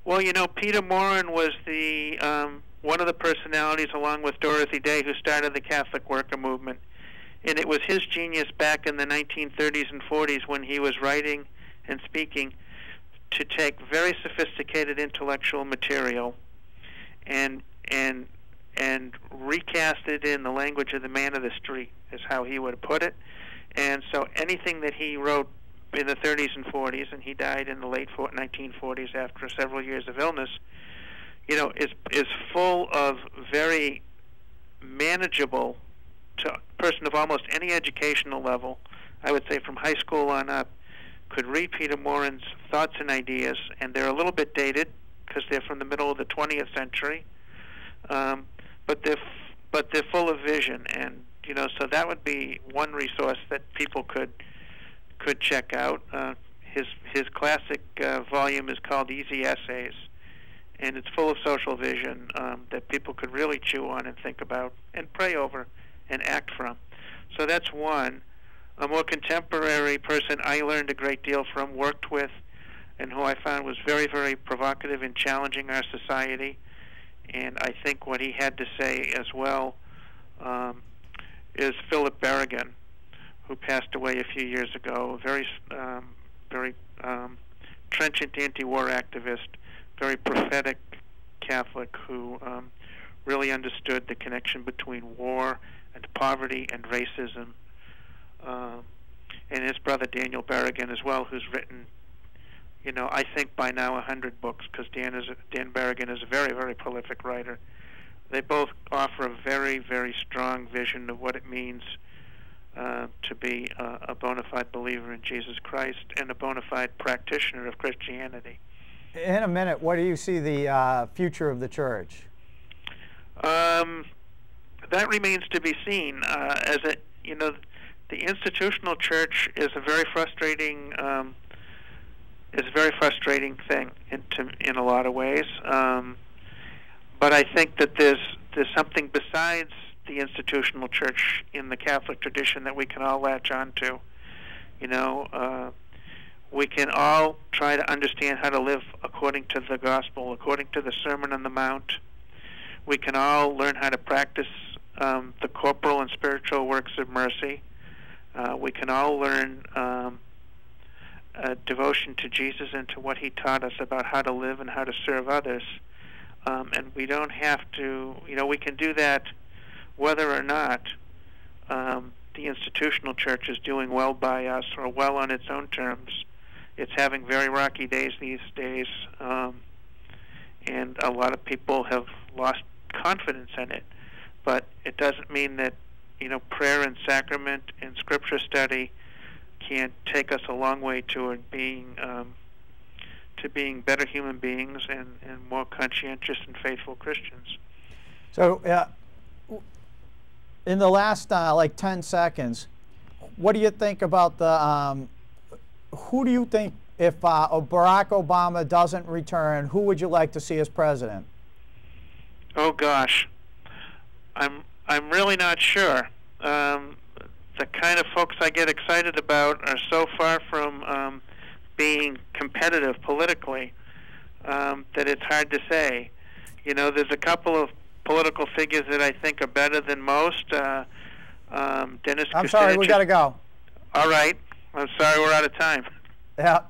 Well, you know, Peter Morin was the one of the personalities, along with Dorothy Day, who started the Catholic worker movement. And it was his genius back in the 1930s and 40s when he was writing and speaking to take very sophisticated intellectual material and recast it in the language of the man of the street, is how he would put it. And so anything that he wrote in the 30s and 40s, and he died in the late 1940s after several years of illness, you know, is full of very manageable to a person of almost any educational level, I would say from high school on up, could read Peter Morin's thoughts and ideas, and they're a little bit dated because they're from the middle of the 20th century, but they're full of vision, and you know, so that would be one resource that people could check out. His classic volume is called Easy Essays, and it's full of social vision that people could really chew on and think about and pray over and act from. So that's one. A more contemporary person I learned a great deal from, worked with, and who I found was very, very provocative in challenging our society. And I think what he had to say as well is Philip Berrigan, who passed away a few years ago, a very trenchant anti-war activist, very prophetic Catholic who really understood the connection between war and poverty and racism. And his brother Daniel Berrigan as well, who's written, you know, I think by now 100 books, because Dan Berrigan is a very, very prolific writer. They both offer a very, very strong vision of what it means to be a bona fide believer in Jesus Christ and a bona fide practitioner of Christianity. In a minute, what do you see the future of the church? That remains to be seen. As it, you know, the institutional church is a very frustrating thing in a lot of ways. But I think that there's something besides the institutional church in the Catholic tradition that we can all latch on to. You know, we can all try to understand how to live according to the gospel, according to the Sermon on the Mount. We can all learn how to practice the corporal and spiritual works of mercy. We can all learn devotion to Jesus and to what he taught us about how to live and how to serve others. And we don't have to, you know, we can do that whether or not the institutional church is doing well by us or well on its own terms. It's having very rocky days these days, and a lot of people have lost confidence in it. But it doesn't mean that, you know, prayer and sacrament and scripture study can't take us a long way toward being better human beings and more conscientious and faithful Christians. So, in the last like 10 seconds, what do you think about the? Who do you think, if Barack Obama doesn't return, who would you like to see as president? Oh gosh, I'm really not sure. The kind of folks I get excited about are so far from being competitive politically that it's hard to say. You know, there's a couple of political figures that I think are better than most. Dennis I'm sorry, we got to go. All right. I'm sorry we're out of time. Yeah.